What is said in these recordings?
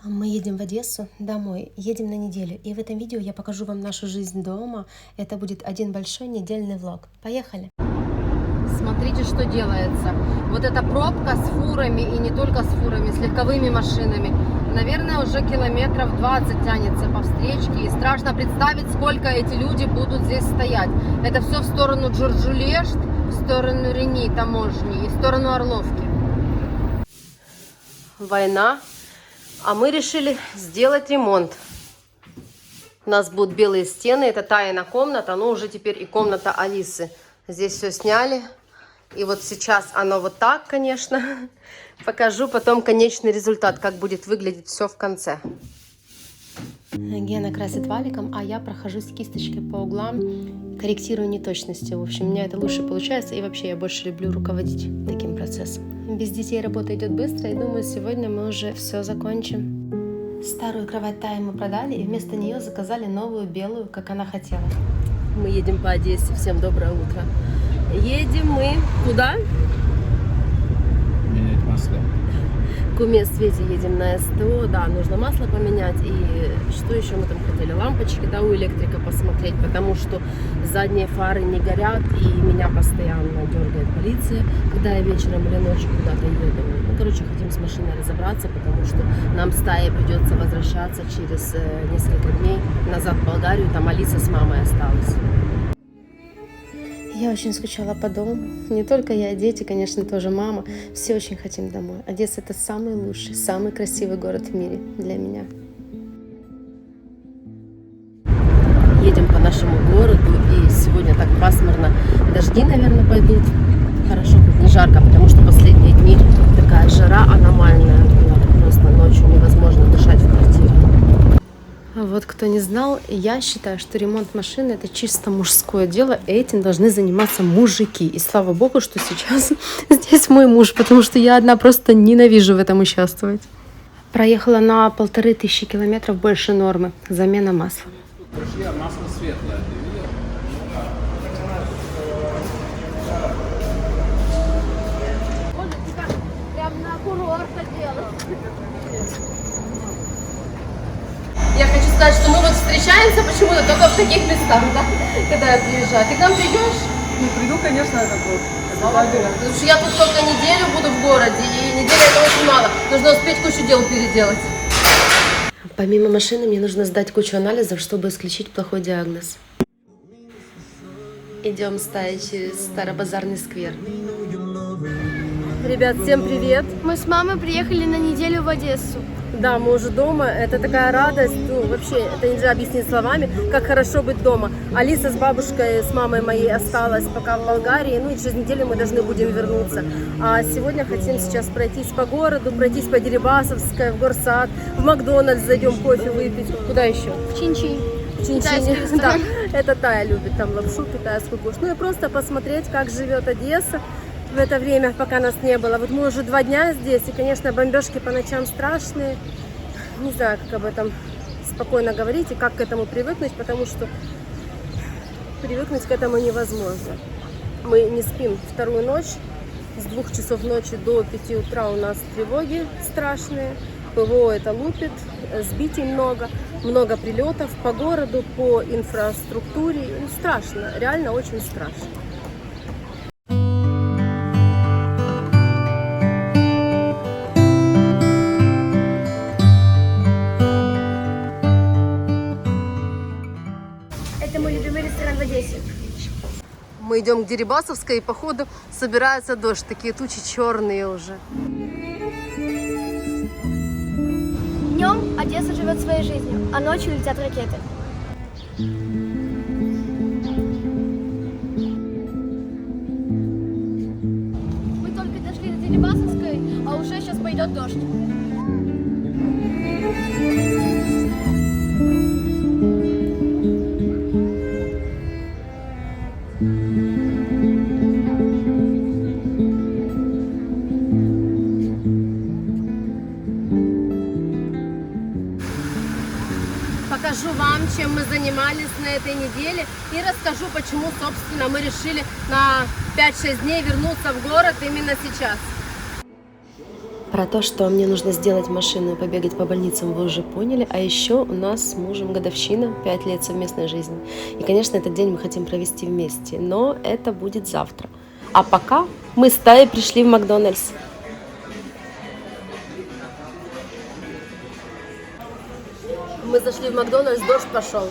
Мы едем в Одессу домой, едем на неделю. И в этом видео я покажу вам нашу жизнь дома. Это будет один большой недельный влог. Поехали! Смотрите, что делается. Вот эта пробка с фурами, и не только с фурами, с легковыми машинами. Наверное, уже километров 20 тянется по встречке. И страшно представить, сколько эти люди будут здесь стоять. Это все в сторону Джурджулешт, в сторону Рени, таможни, и в сторону Орловки. Война. А мы решили сделать ремонт. У нас будут белые стены. Это Таина комната, но уже теперь и комната Алисы. Здесь все сняли. И вот сейчас оно вот так, конечно. Покажу потом конечный результат, как будет выглядеть все в конце. Гена красит валиком, а я прохожусь кисточкой по углам, корректирую неточности. В общем, у меня это лучше получается. И вообще я больше люблю руководить таким процессом. Без детей работа идет быстро, и думаю, сегодня мы уже все закончим. Старую кровать Таи мы продали, и вместо нее заказали новую белую, как она хотела. Мы едем по Одессе. Всем доброе утро. Едем мы куда? Менять масло. К уме Свете едем на СТО. Да, нужно масло поменять. И что еще мы там хотели? Лампочки, да, у электрика посмотреть, потому что задние фары не горят, и меня постоянно дергает полиция, когда я вечером или ночью куда-то еду. Ну, короче, хотим с машиной разобраться, потому что нам с Таей придется возвращаться через несколько дней назад в Болгарию. Там Алиса с мамой осталась. Я очень скучала по дому. Не только я, дети, конечно, тоже мама. Все очень хотим домой. Одесса — это самый лучший, самый красивый город в мире для меня. Едем по нашему городу, и сегодня так пасмурно. Дожди, наверное, пойдут. Хорошо, хоть не жарко, потому что последние дни такая жара аномальная была. Просто ночью невозможно дышать в квартире. Вот кто не знал, я считаю, что ремонт машины — это чисто мужское дело, и этим должны заниматься мужики. И слава богу, что сейчас здесь мой муж, потому что я одна просто ненавижу в этом участвовать. Проехала на 1500 километров больше нормы. Замена масла. Друзья, масло светлое, ты видел? Прям на курорт делать. Я хочу сказать, что мы вот встречаемся почему-то только в таких местах, да, когда я приезжаю. Ты к нам придешь? Ну, приду, конечно, это будет. Потому что я тут только неделю буду в городе, и неделя это очень мало. Нужно успеть кучу дел переделать. Помимо машины мне нужно сдать кучу анализов, чтобы исключить плохой диагноз. Идем с Таей через Старобазарный сквер. Ребят, всем привет! Мы с мамой приехали на неделю в Одессу. Да, мы уже дома, это такая радость, ну вообще, это нельзя объяснить словами, как хорошо быть дома. Алиса с бабушкой, с мамой моей осталась пока в Болгарии, ну и через неделю мы должны будем вернуться. А сегодня хотим сейчас пройтись по городу, пройтись по Дерибасовской, в Горсад, в Макдональдс зайдем кофе выпить. Куда еще? В Чинчи. В Чинчине. Да, это Тая любит там лапшу китайскую кушать. Ну и просто посмотреть, как живет Одесса в это время, пока нас не было. Вот мы уже 2 дня здесь, и, конечно, бомбежки по ночам страшные. Не знаю, как об этом спокойно говорить и как к этому привыкнуть, потому что привыкнуть к этому невозможно. Мы не спим 2-ю ночь. С 2 часов ночи до 5 утра у нас тревоги страшные. ПВО это лупит, сбитий много, много прилетов по городу, по инфраструктуре. Ну, страшно, реально очень страшно. Это мой любимый ресторан в Одессе. Мы идем к Дерибасовской, и походу собирается дождь. Такие тучи черные уже. Днем Одесса живет своей жизнью, а ночью летят ракеты. Мы только дошли до Дерибасовской, а уже сейчас пойдет дождь. Покажу вам, чем мы занимались на этой неделе, и расскажу, почему, собственно, мы решили на 5-6 дней вернуться в город именно сейчас. Про то, что мне нужно сделать машину и побегать по больницам, вы уже поняли. А еще у нас с мужем годовщина, 5 лет совместной жизни. И, конечно, этот день мы хотим провести вместе, но это будет завтра. А пока мы с Таей пришли в Макдональдс. Мы зашли в Макдональдс, дождь пошел.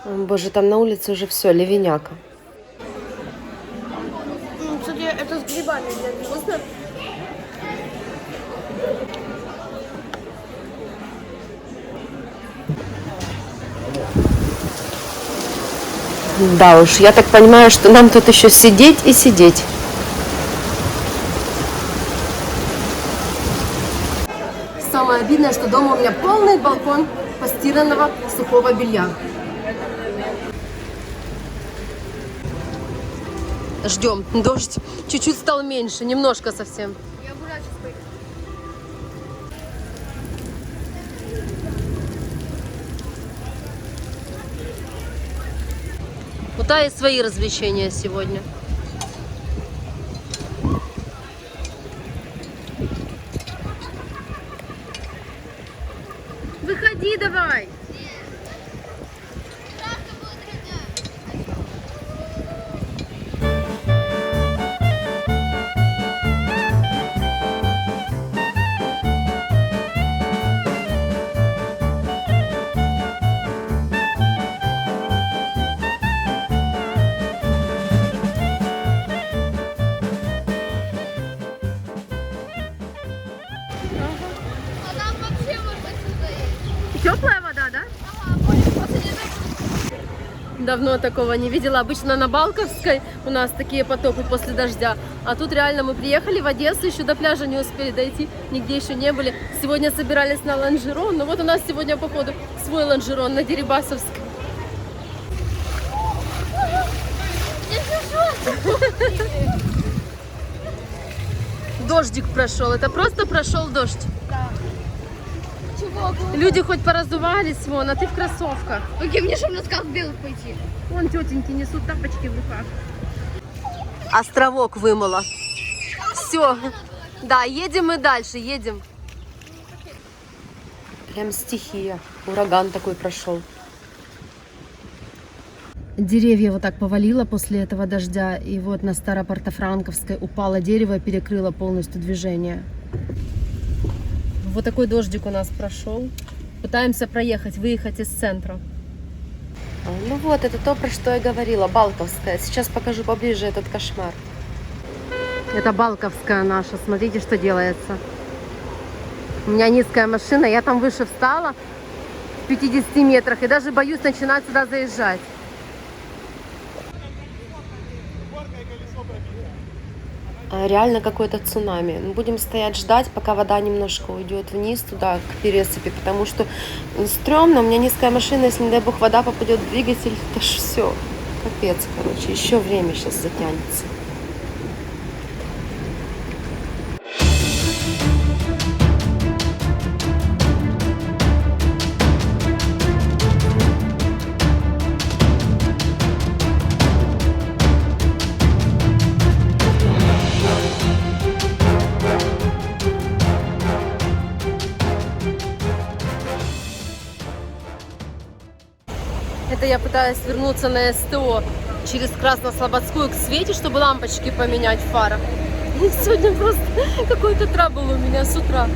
Боже, там на улице уже все, ливеняка. Кстати, это с грибами, вкусно? Да уж, я так понимаю, что нам тут еще сидеть и сидеть. Самое обидное, что дома у меня полный балкон постиранного сухого белья. Ждем. Дождь чуть-чуть стал меньше, немножко совсем. Я гулять сейчас пойду. У Таи свои развлечения сегодня. Выходи давай! А там вообще можно сюда есть. Теплая вода, да? Ага, после не Давно такого не видела. Обычно на Балковской у нас такие потопы после дождя. А тут реально мы приехали в Одессу, еще до пляжа не успели дойти, нигде еще не были. Сегодня собирались на лонжерон. Но вот у нас сегодня, походу, свой лонжерон на Дерибасовской. Дождик прошел. Это просто прошел дождь. Чего? Люди хоть поразувались, вон, а ты в кроссовках. Окей, мне что, на скалк белых пойти? Вон тетеньки несут тапочки в руках. Островок вымыло. Все. Да, едем и дальше, едем. Прям стихия. Ураган такой прошел. Деревья вот так повалило после этого дождя. И вот на Старопортофранковской упало дерево и перекрыло полностью движение. Вот такой дождик у нас прошел. Пытаемся проехать, выехать из центра. Ну вот, это то, про что я говорила, Балковская. Сейчас покажу поближе этот кошмар. Это Балковская наша. Смотрите, что делается. У меня низкая машина, я там выше встала в 50 метрах и даже боюсь начинать сюда заезжать. Реально какое-то цунами. Будем стоять ждать, пока вода немножко уйдет вниз туда, к пересыпи, потому что стрёмно, у меня низкая машина, если, не дай бог, вода попадет в двигатель, это ж все, капец, короче, еще время сейчас затянется. Это я пытаюсь вернуться на СТО через Краснослободскую к Свете, чтобы лампочки поменять в фарах. И сегодня просто какой-то трабл у меня с утра.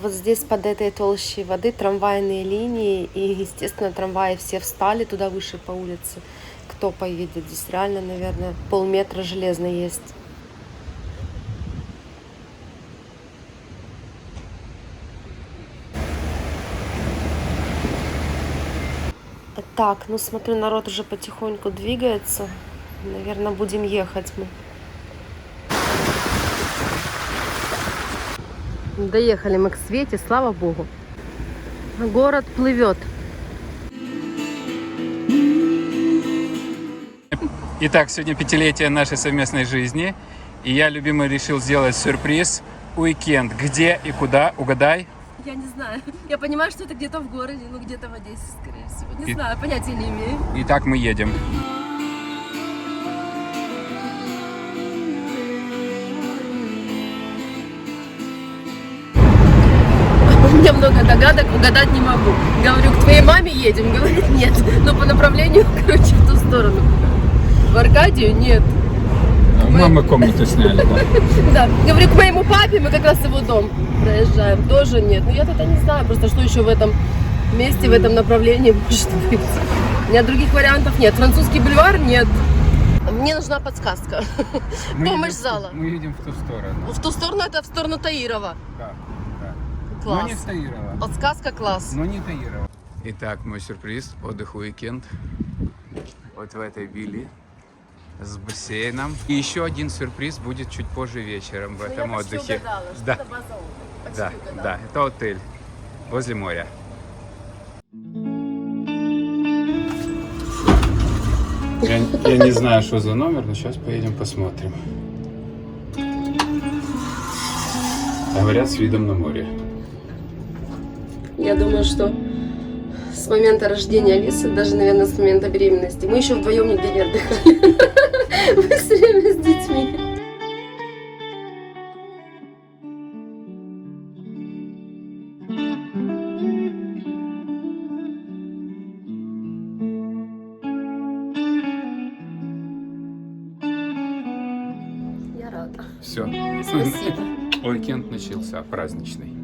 Вот здесь под этой толщей воды трамвайные линии. И, естественно, трамваи все встали туда выше по улице. Кто поедет? Здесь реально, наверное, полметра железно есть. Так, ну смотрю, народ уже потихоньку двигается. Наверное, будем ехать мы. Доехали мы к Свете, слава богу. Город плывет. Итак, сегодня 5-летие нашей совместной жизни. И я, любимый, решил сделать сюрприз. Уикенд. Где и куда? Угадай. Я не знаю. Я понимаю, что это где-то в городе, ну где-то в Одессе, скорее всего. Не знаю, понятия не имею. Итак, мы едем. меня много догадок, угадать не могу. Говорю, к твоей маме едем? Говорит, нет. Но по направлению, короче, в ту сторону. В Аркадию нет. У мамы комнату сняли, да. Да, говорю, к моему папе, мы как раз его дом проезжаем. Тоже нет. Но я тогда не знаю, просто что еще в этом месте, в этом направлении может быть. У меня других вариантов нет. Французский бульвар нет. Мне нужна подсказка. Помощь зала. Мы едем в ту сторону. В ту сторону, это в сторону Таирова. Да, да. Класс. Но не Таирова. Подсказка класс. Но не Таирова. Итак, мой сюрприз. Отдых уикенд. Вот в этой вилле. С бассейном. И еще один сюрприз будет чуть позже вечером в этом отдыхе. Да, да, да, это отель возле моря. Я не знаю, что за номер, но сейчас поедем посмотрим. Говорят, с видом на море. Я думаю, что с момента рождения Алисы, даже, наверное, с момента беременности, мы еще вдвоем нигде не отдыхали. Мы все время с детьми. Я рада. Все. Спасибо. Уикенд начался, праздничный.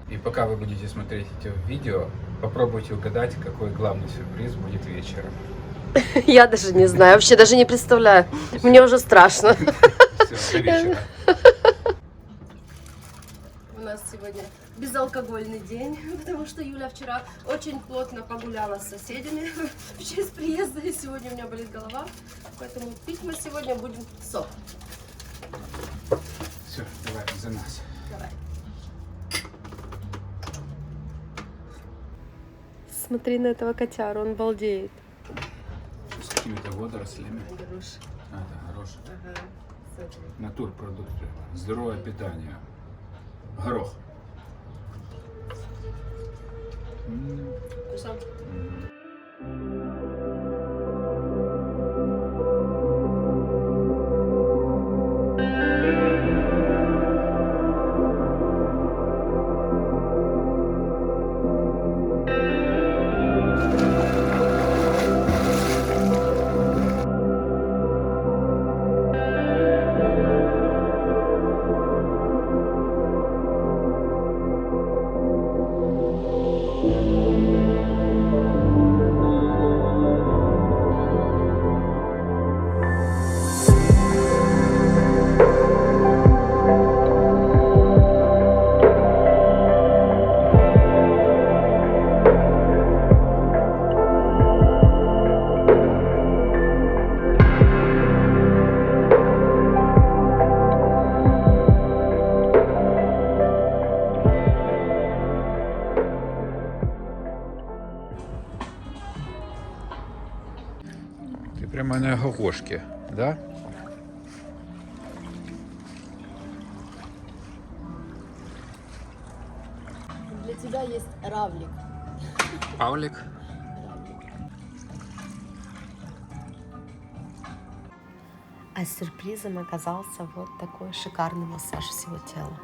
И пока вы будете смотреть эти видео, попробуйте угадать, какой главный сюрприз будет вечером. Я даже не знаю, вообще даже не представляю. Мне уже страшно. Все, до вечера. У нас сегодня безалкогольный день, потому что Юля вчера очень плотно погуляла с соседями в честь приезда, и сегодня у меня болит голова, поэтому пить мы сегодня будем сок. Все, давай за нас. Давай. Смотри на этого котяру, он балдеет. С какими-то водорослями. Груши. А, да, хороший. Ага, смотри. Натурпродукты. Здоровое питание. Горох. Вкусно? Ты прямо на горошке, да? Для тебя есть равлик. Павлик. А сюрпризом оказался вот такой шикарный массаж всего тела.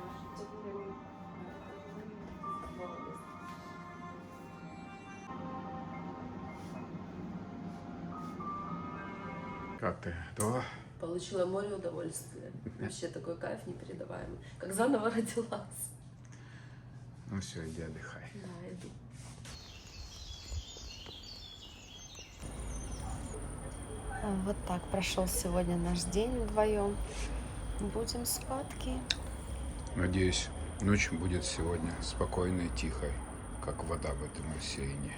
Как ты? Готова? Получила море удовольствия. Вообще такой кайф непередаваемый. Как заново родилась. Ну все, иди отдыхай. Да, иду. Вот так прошел сегодня наш день вдвоем. Будем спадки. Надеюсь, ночь будет сегодня спокойной, тихой, как вода в этом бассейне.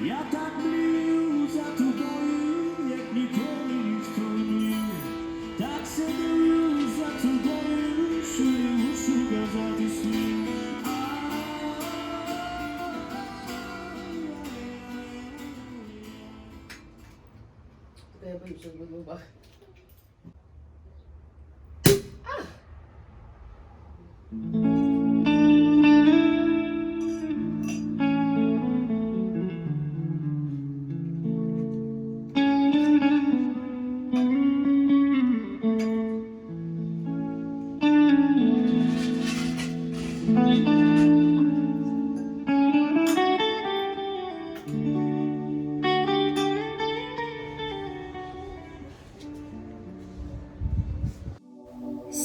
Я так мрію за тобою, як ніколи ніхто ні. Так сидію за тобою, що не мушу казати слів.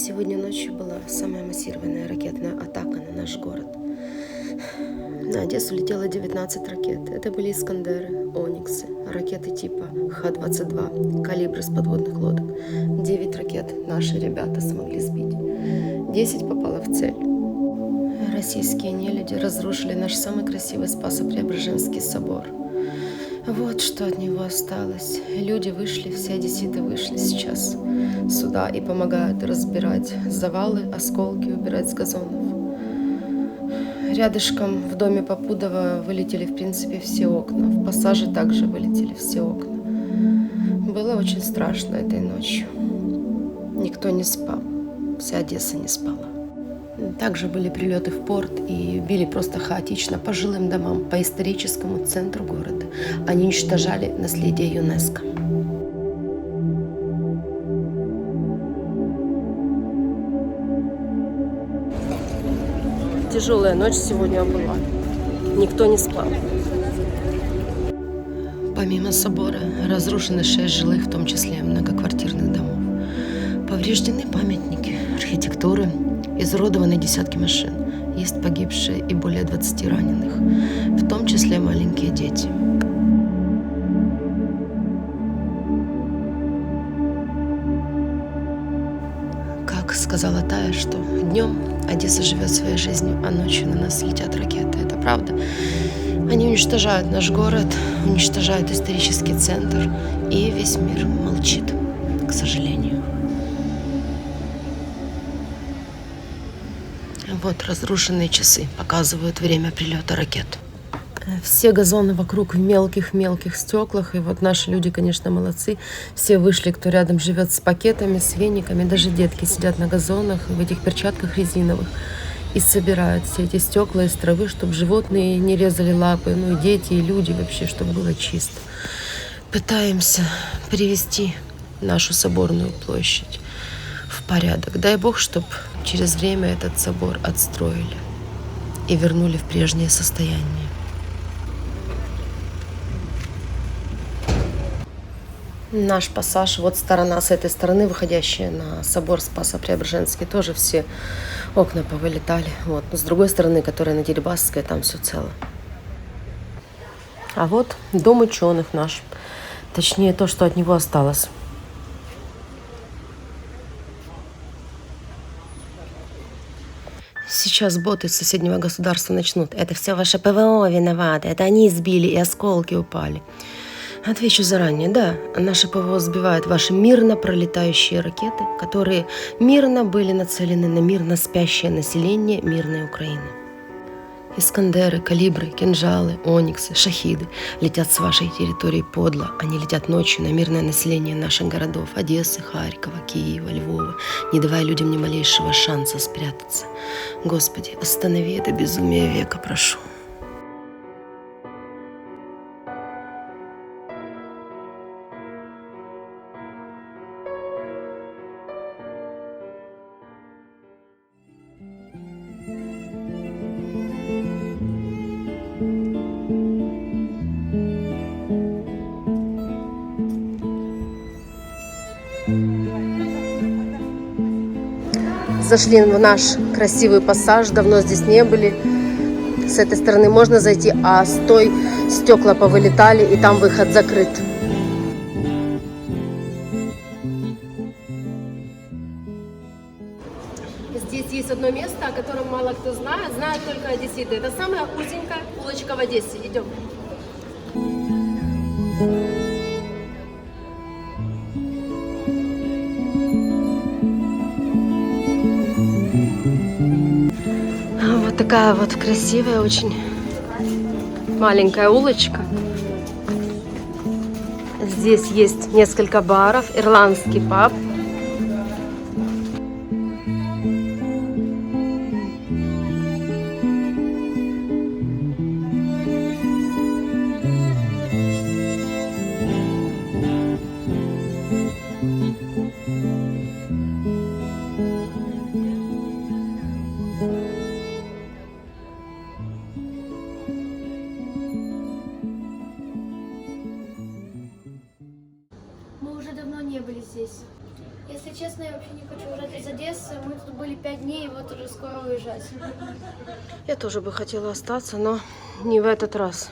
Сегодня ночью была самая массированная ракетная атака на наш город. На Одессу летело 19 ракет. Это были «Искандеры», «Ониксы», ракеты типа Х-22, «Калибры» с подводных лодок. 9 ракет наши ребята смогли сбить. 10 попало в цель. Российские нелюди разрушили наш самый красивый Спасо-Преображенский собор. Вот что от него осталось. Люди вышли, все одесситы вышли сейчас сюда и помогают разбирать завалы, осколки убирать с газонов. Рядышком в доме Попудова вылетели, в принципе, все окна. В Пассаже также вылетели все окна. Было очень страшно этой ночью. Никто не спал. Вся Одесса не спала. Также были прилеты в порт и били просто хаотично по жилым домам, по историческому центру города. Они уничтожали наследие ЮНЕСКО. Тяжелая ночь сегодня была. Никто не спал. Помимо собора разрушены 6 жилых, в том числе многоквартирных домов. Повреждены памятники архитектуры, изуродованы десятки машин. Есть погибшие и более 20 раненых, в том числе маленькие дети. Как сказала Тая, что днем Одесса живет своей жизнью, а ночью на нас летят ракеты. Это правда. Они уничтожают наш город, уничтожают исторический центр, и весь мир молчит, к сожалению. Вот разрушенные часы показывают время прилета ракет. Все газоны вокруг в мелких стеклах. И вот наши люди, конечно, молодцы. Все вышли, кто рядом живет, с пакетами, с вениками. Даже детки сидят на газонах в этих перчатках резиновых и собирают все эти стекла из травы, чтобы животные не резали лапы. Ну и дети, и люди вообще, чтобы было чисто. Пытаемся привести нашу соборную площадь в порядок. Дай Бог, чтобы через время этот собор отстроили и вернули в прежнее состояние. Наш пассаж, вот сторона с этой стороны, выходящая на собор Спасо-Преображенский, тоже все окна повылетали. Вот. Но с другой стороны, которая на Дерибасской, там все цело. А вот дом ученых наш. Точнее, то, что от него осталось. Сейчас боты из соседнего государства начнут. Это все ваше ПВО виноваты. Это они сбили, и осколки упали. Отвечу заранее, да, наше ПВО сбивает ваши мирно пролетающие ракеты, которые мирно были нацелены на мирно спящее население мирной Украины. Искандеры, калибры, кинжалы, ониксы, шахиды летят с вашей территории подло. Они летят ночью на мирное население наших городов Одессы, Харькова, Киева, Львова, не давая людям ни малейшего шанса спрятаться. Господи, останови это безумие века, прошу. Зашли в наш красивый пассаж, давно здесь не были. С этой стороны можно зайти, а с той стекла повылетали, и там выход закрыт. Здесь есть одно место, о котором мало кто знает, знают только одесситы. Это самая узенькая улочка в Одессе. Идем. Вот такая вот красивая, очень маленькая улочка. Здесь есть несколько баров, ирландский паб. Мы уже давно не были здесь. честно, я вообще не хочу уезжать из Одессы. Мы тут были 5 дней, и вот уже скоро уезжать. Я тоже бы хотела остаться, но не в этот раз.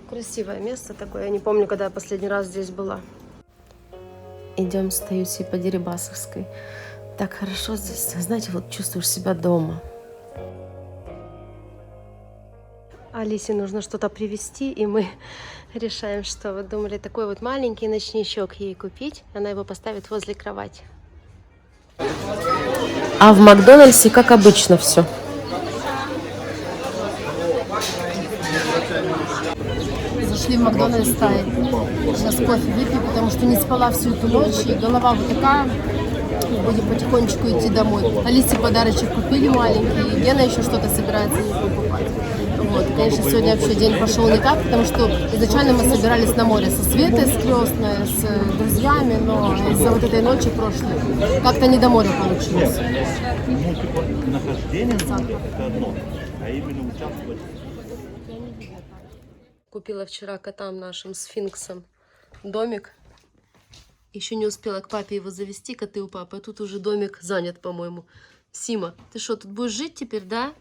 Красивое место такое. Я не помню, когда я последний раз здесь была. Идем с Таюсей по Дерибасовской. Так хорошо здесь, знаете, вот чувствуешь себя дома. Алисе нужно что-то привезти, и мы решаем, что вот думали такой вот маленький ночничок ей купить. Она его поставит возле кровати. А в Макдональдсе, как обычно, все. Зашли в Макдональдс Тай. Сейчас кофе выпью, потому что не спала всю эту ночь, и голова вот такая. Будем потихонечку идти домой. Алисе подарочек купили маленький, и Гена еще что-то собирается ей покупать. Вот. Конечно, сегодня вообще день пошел не так, потому что изначально мы собирались на море со Светой, с крестной, с друзьями, но из-за вот этой ночи прошлой как-то не до моря получилось. Нахождение это одно, а именно участвовать. Купила вчера котам нашим сфинксом домик. Еще не успела к папе его завести, коты у папы, а тут уже домик занят, по-моему. Сима, ты что, тут будешь жить теперь, да?